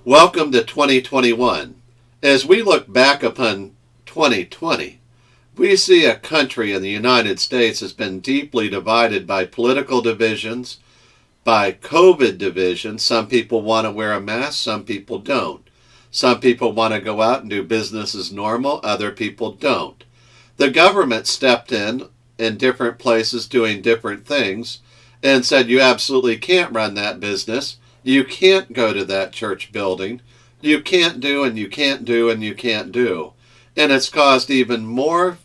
Welcome to 2021. As we look back upon 2020, we see a country in the United States has been deeply divided by political divisions, by COVID divisions. Some people want to wear a mask, some people don't. Some people want to go out and do business as normal, other people don't. The government stepped in different places doing different things and said you absolutely can't run that business. You can't go to that church building. You can't do and you can't do and you can't do. And it's caused even more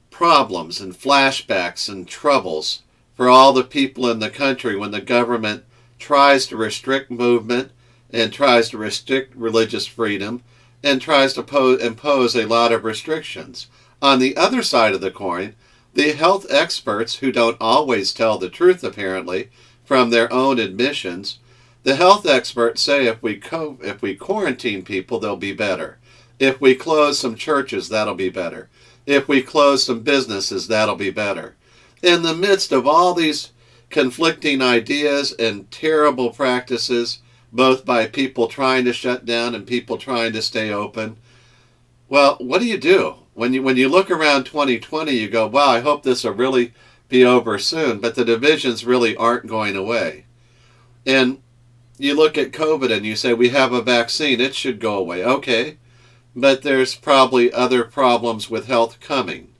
problems and flashbacks and troubles for all the people in the country when the government tries to restrict movement and tries to restrict religious freedom and tries to impose a lot of restrictions. On the other side of the coin, the health experts, who don't always tell the truth apparently from their own admissions, the health experts say if we quarantine people, they'll be better. If we close some churches, that'll be better. If we close some businesses, that'll be better. In the midst of all these conflicting ideas and terrible practices, both by people trying to shut down and people trying to stay open, well, what do? When you look around 2020, you go, wow, I hope this will really be over soon, but the divisions really aren't going away. And you look at COVID and you say, we have a vaccine, it should go away. Okay, but there's probably other problems with health coming.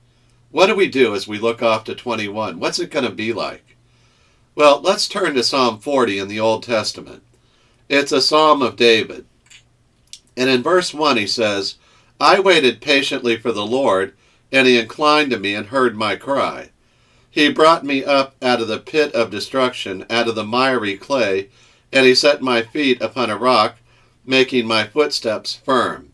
What do we do as we look off to 21? What's it going to be like? Well, let's turn to Psalm 40 in the Old Testament. It's a psalm of David. And in verse 1 he says, I waited patiently for the Lord, and he inclined to me and heard my cry. He brought me up out of the pit of destruction, out of the miry clay, and he set my feet upon a rock, making my footsteps firm.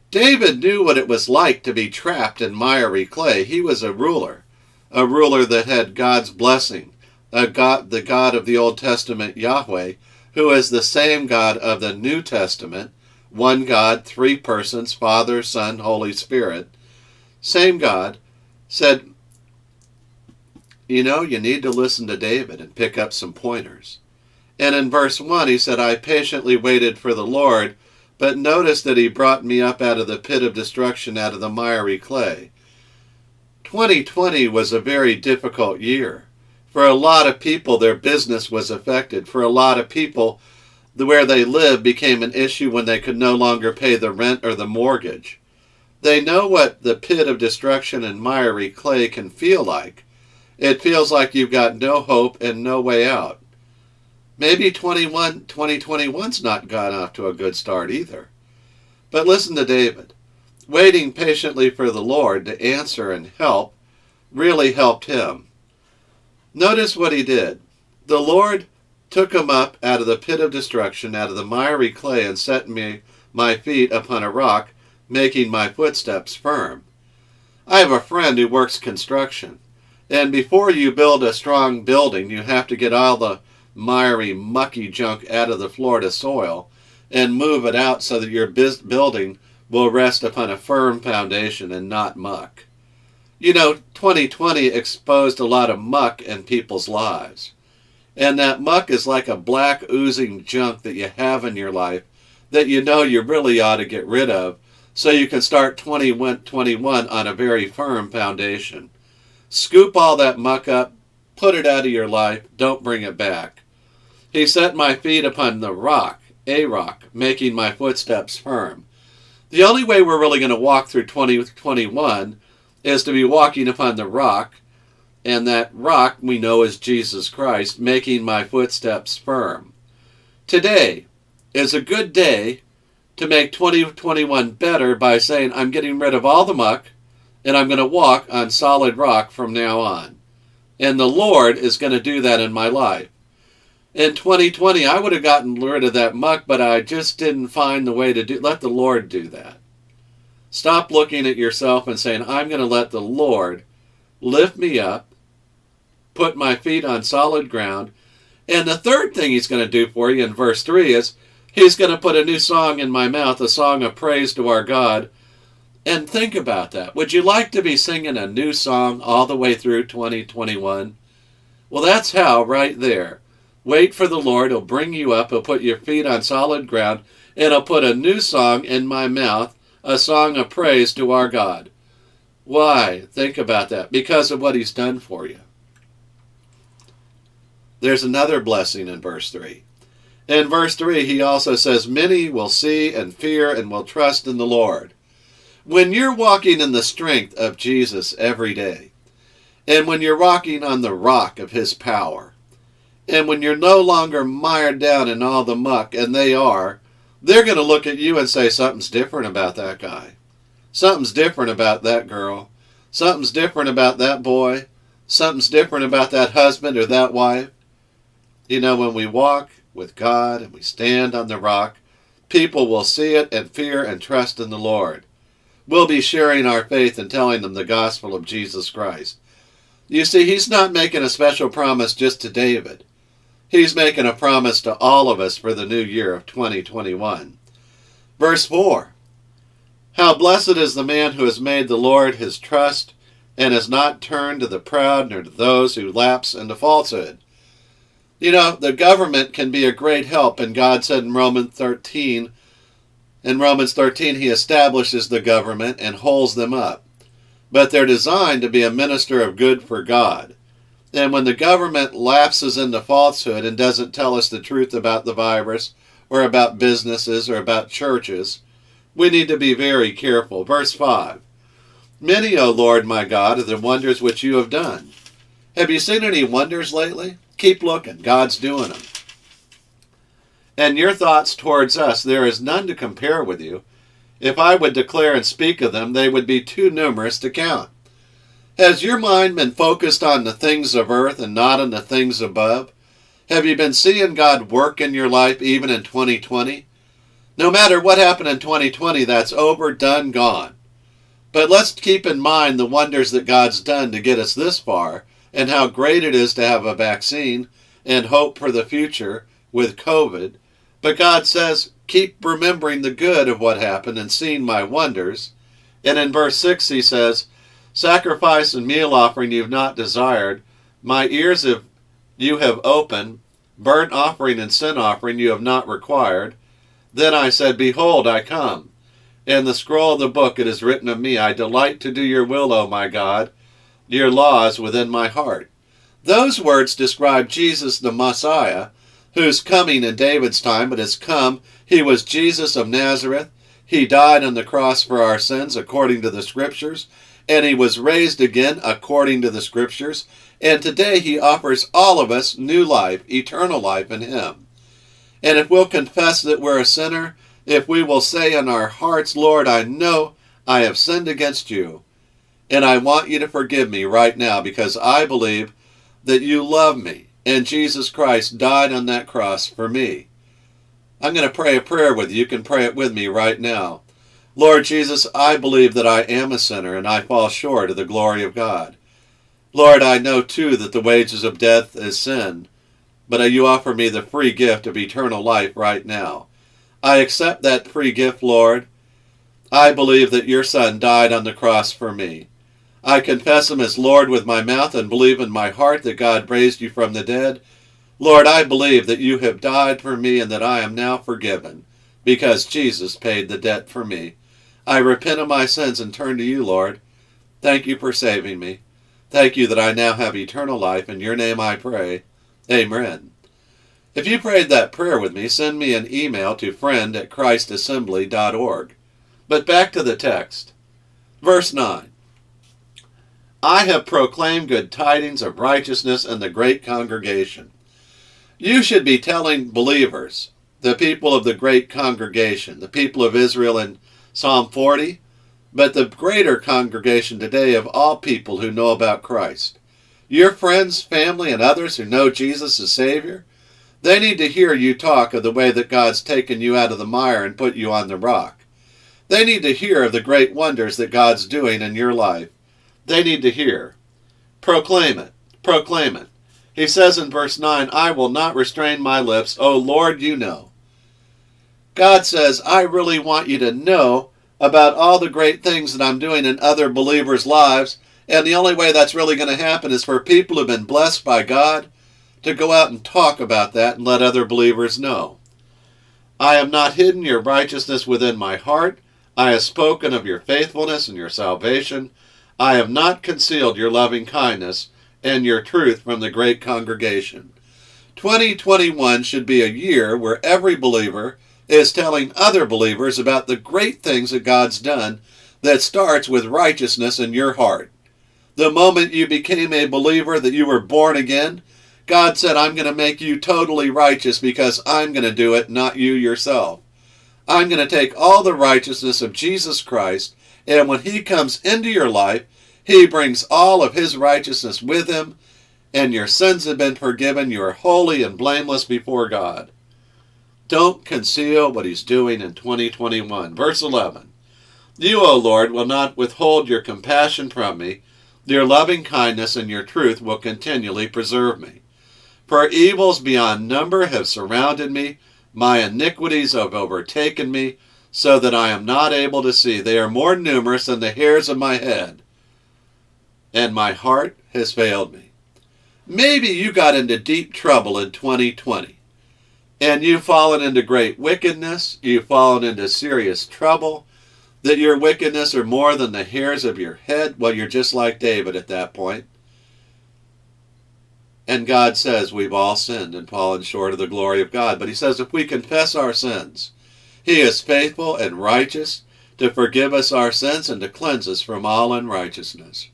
David knew what it was like to be trapped in miry clay. He was a ruler that had God's blessing, the God of the Old Testament, Yahweh, who is the same God of the New Testament, one God, three persons, Father, Son, Holy Spirit. Same God said, you need to listen to David and pick up some pointers. And in verse 1 he said, I patiently waited for the Lord, but notice that he brought me up out of the pit of destruction, out of the miry clay. 2020 was a very difficult year. For a lot of people, their business was affected. For a lot of people, where they lived became an issue when they could no longer pay the rent or the mortgage. They know what the pit of destruction and miry clay can feel like. It feels like you've got no hope and no way out. Maybe 2021's not gone off to a good start either. But listen to David. Waiting patiently for the Lord to answer and help really helped him. Notice what he did. The Lord took him up out of the pit of destruction, out of the miry clay, and set my feet upon a rock, making my footsteps firm. I have a friend who works construction, and before you build a strong building, you have to get all the miry, mucky junk out of the Florida soil and move it out so that your building will rest upon a firm foundation and not muck. 2020 exposed a lot of muck in people's lives. And that muck is like a black oozing junk that you have in your life that you really ought to get rid of so you can start 2021 on a very firm foundation. Scoop all that muck up, put it out of your life, don't bring it back. He set my feet upon the rock, a rock, making my footsteps firm. The only way we're really going to walk through 2021 is to be walking upon the rock, and that rock we know is Jesus Christ, making my footsteps firm. Today is a good day to make 2021 better by saying I'm getting rid of all the muck, and I'm going to walk on solid rock from now on. And the Lord is going to do that in my life. In 2020, I would have gotten rid of that muck, but I just didn't find the way to let the Lord do that. Stop looking at yourself and saying, I'm going to let the Lord lift me up, put my feet on solid ground. And the third thing he's going to do for you in verse 3 is he's going to put a new song in my mouth, a song of praise to our God. And think about that. Would you like to be singing a new song all the way through 2021? Well, that's how, right there. Wait for the Lord. He'll bring you up. He'll put your feet on solid ground. And he'll put a new song in my mouth, a song of praise to our God. Why? Think about that. Because of what he's done for you. There's another blessing in verse 3. In verse 3, he also says, many will see and fear and will trust in the Lord. When you're walking in the strength of Jesus every day, and when you're walking on the rock of his power, and when you're no longer mired down in all the muck, and they're going to look at you and say, something's different about that guy. Something's different about that girl. Something's different about that boy. Something's different about that husband or that wife. You know, when we walk with God and we stand on the rock, people will see it and fear and trust in the Lord. We'll be sharing our faith and telling them the gospel of Jesus Christ. You see, he's not making a special promise just to David. He's making a promise to all of us for the new year of 2021. Verse 4. How blessed is the man who has made the Lord his trust and has not turned to the proud nor to those who lapse into falsehood. You know, the government can be a great help, and God said in Romans 13, he establishes the government and holds them up. But they're designed to be a minister of good for God. And when the government lapses into falsehood and doesn't tell us the truth about the virus, or about businesses, or about churches, we need to be very careful. Verse 5. Many, O Lord my God, are the wonders which you have done. Have you seen any wonders lately? Keep looking. God's doing them. And your thoughts towards us, there is none to compare with you. If I would declare and speak of them, they would be too numerous to count. Has your mind been focused on the things of earth and not on the things above? Have you been seeing God work in your life even in 2020? No matter what happened in 2020, that's over, done, gone. But let's keep in mind the wonders that God's done to get us this far, and how great it is to have a vaccine and hope for the future with COVID. But God says, keep remembering the good of what happened and seeing my wonders. And in verse 6 he says, sacrifice and meal offering you have not desired. My ears you have opened. Burnt offering and sin offering you have not required. Then I said, behold, I come. In the scroll of the book it is written of me, I delight to do your will, O my God. Your law is within my heart. Those words describe Jesus the Messiah, who's coming in David's time, but has come. He was Jesus of Nazareth. He died on the cross for our sins according to the Scriptures, and he was raised again according to the Scriptures. And today he offers all of us new life, eternal life in him. And if we'll confess that we're a sinner, if we will say in our hearts, Lord, I know I have sinned against you, and I want you to forgive me right now because I believe that you love me and Jesus Christ died on that cross for me. I'm going to pray a prayer with you. You can pray it with me right now. Lord Jesus, I believe that I am a sinner and I fall short of the glory of God. Lord, I know too that the wages of death is sin, but you offer me the free gift of eternal life right now. I accept that free gift, Lord. I believe that your Son died on the cross for me. I confess him as Lord with my mouth and believe in my heart that God raised you from the dead. Lord, I believe that you have died for me and that I am now forgiven because Jesus paid the debt for me. I repent of my sins and turn to you, Lord. Thank you for saving me. Thank you that I now have eternal life. In your name I pray. Amen. If you prayed that prayer with me, send me an email to friend@christassembly.org. But back to the text. Verse 9. I have proclaimed good tidings of righteousness in the great congregation. You should be telling believers, the people of the great congregation, the people of Israel in Psalm 40, but the greater congregation today of all people who know about Christ. Your friends, family, and others who know Jesus as Savior, they need to hear you talk of the way that God's taken you out of the mire and put you on the rock. They need to hear of the great wonders that God's doing in your life. They need to hear. Proclaim it. Proclaim it. He says in verse 9, I will not restrain my lips. Oh, Lord, you know. God says, I really want you to know about all the great things that I'm doing in other believers' lives. And the only way that's really going to happen is for people who've been blessed by God to go out and talk about that and let other believers know. I have not hidden your righteousness within my heart. I have spoken of your faithfulness and your salvation. I have not concealed your loving kindness and your truth from the great congregation. 2021 should be a year where every believer is telling other believers about the great things that God's done that starts with righteousness in your heart. The moment you became a believer, that you were born again, God said, I'm going to make you totally righteous because I'm going to do it, not you yourself. I'm going to take all the righteousness of Jesus Christ, and when he comes into your life, he brings all of his righteousness with him, and your sins have been forgiven. You are holy and blameless before God. Don't conceal what he's doing in 2021. Verse 11. You, O Lord, will not withhold your compassion from me. Your loving kindness and your truth will continually preserve me. For evils beyond number have surrounded me. My iniquities have overtaken me, so that I am not able to see. They are more numerous than the hairs of my head, and my heart has failed me. Maybe you got into deep trouble in 2020, and you've fallen into great wickedness. You've fallen into serious trouble, that your wickedness are more than the hairs of your head. Well, you're just like David at that point. And God says we've all sinned and fallen short of the glory of God. But he says if we confess our sins, he is faithful and righteous to forgive us our sins and to cleanse us from all unrighteousness.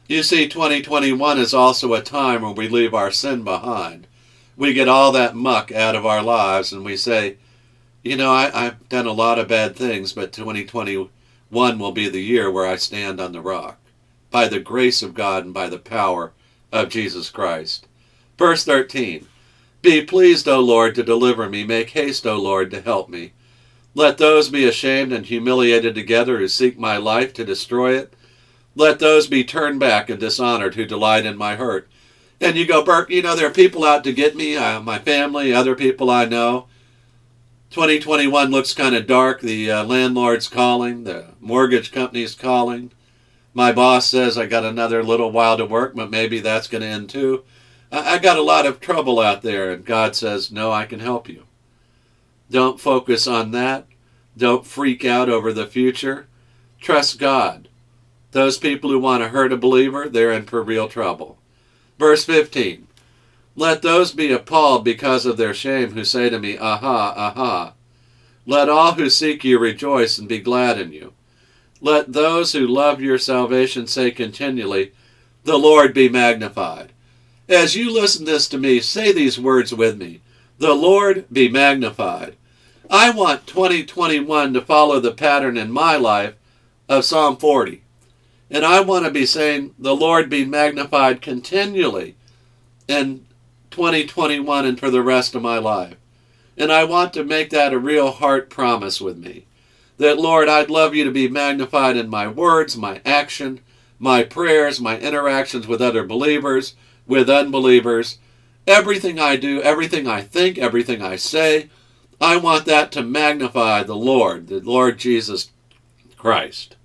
You see, 2021 is also a time when we leave our sin behind. We get all that muck out of our lives and we say, you know, I've done a lot of bad things, but 2021 will be the year where I stand on the rock, by the grace of God and by the power of Jesus Christ. Verse 13. Be pleased, O Lord, to deliver me. Make haste, O Lord, to help me. Let those be ashamed and humiliated together who seek my life to destroy it. Let those be turned back and dishonored who delight in my hurt. And you go, Bert, you know, there are people out to get me, my family, other people I know. 2021 looks kind of dark. The landlord's calling. The mortgage company's calling. My boss says I got another little while to work, but maybe that's going to end too. I got a lot of trouble out there, and God says, no, I can help you. Don't focus on that. Don't freak out over the future. Trust God. Those people who want to hurt a believer, they're in for real trouble. Verse 15. Let those be appalled because of their shame who say to me, aha, aha. Let all who seek you rejoice and be glad in you. Let those who love your salvation say continually, the Lord be magnified. As you listen this to me, say these words with me. The Lord be magnified. I want 2021 to follow the pattern in my life of Psalm 40. And I want to be saying, the Lord be magnified continually in 2021 and for the rest of my life. And I want to make that a real heart promise with me. That, Lord, I'd love you to be magnified in my words, my action, my prayers, my interactions with other believers, with unbelievers. Everything I do, everything I think, everything I say, I want that to magnify the Lord Jesus Christ.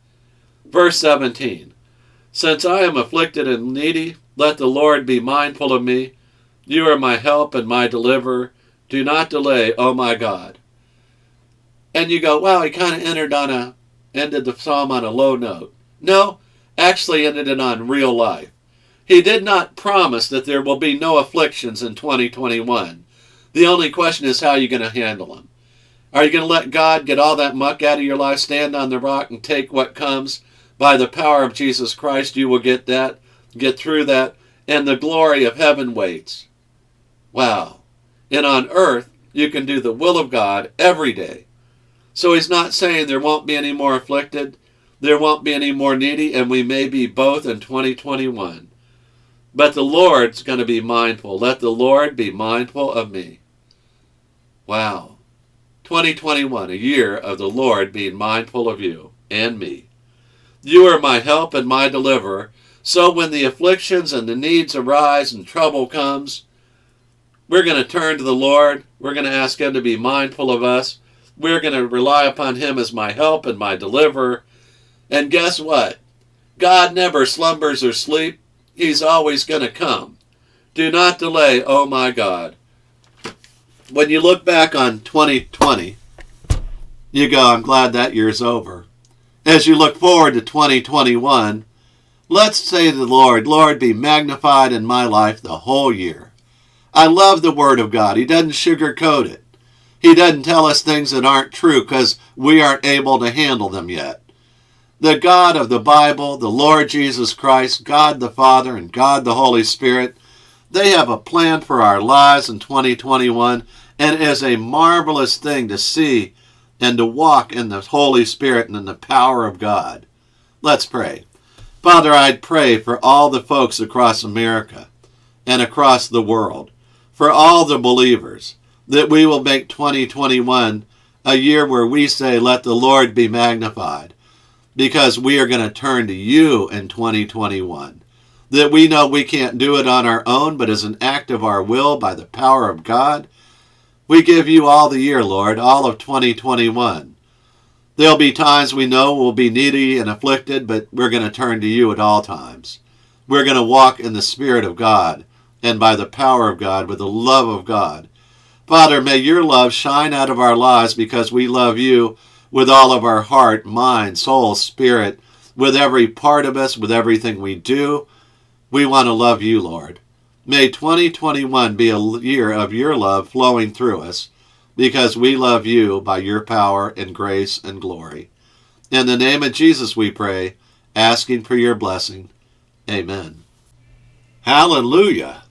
Verse 17. Since I am afflicted and needy, let the Lord be mindful of me. You are my help and my deliverer. Do not delay, O my God. And you go, wow, he kind of ended the psalm on a low note. No, actually ended it on real life. He did not promise that there will be no afflictions in 2021. The only question is how you're going to handle them. Are you going to let God get all that muck out of your life, stand on the rock, and take what comes? By the power of Jesus Christ, you will get that, get through that, and the glory of heaven waits. Wow. And on earth, you can do the will of God every day. So he's not saying there won't be any more afflicted, there won't be any more needy, and we may be both in 2021. But the Lord's going to be mindful. Let the Lord be mindful of me. Wow. 2021, a year of the Lord being mindful of you and me. You are my help and my deliverer. So when the afflictions and the needs arise and trouble comes, we're going to turn to the Lord. We're going to ask him to be mindful of us. We're going to rely upon him as my help and my deliverer. And guess what? God never slumbers or sleeps. He's always going to come. Do not delay, oh my God. When you look back on 2020, you go, I'm glad that year's over. As you look forward to 2021, let's say to the Lord, Lord, be magnified in my life the whole year. I love the Word of God. He doesn't sugarcoat it. He doesn't tell us things that aren't true because we aren't able to handle them yet. The God of the Bible, the Lord Jesus Christ, God the Father, and God the Holy Spirit, they have a plan for our lives in 2021, and it is a marvelous thing to see and to walk in the Holy Spirit and in the power of God. Let's pray. Father, I'd pray for all the folks across America and across the world, for all the believers, that we will make 2021 a year where we say, let the Lord be magnified, because we are going to turn to you in 2021. That we know we can't do it on our own, but as an act of our will by the power of God, we give you all the year, Lord, all of 2021. There'll be times we know we'll be needy and afflicted, but we're going to turn to you at all times. We're going to walk in the Spirit of God and by the power of God, with the love of God. Father, may your love shine out of our lives because we love you with all of our heart, mind, soul, spirit, with every part of us, with everything we do. We want to love you, Lord. May 2021 be a year of your love flowing through us because we love you by your power and grace and glory. In the name of Jesus we pray, asking for your blessing. Amen. Hallelujah.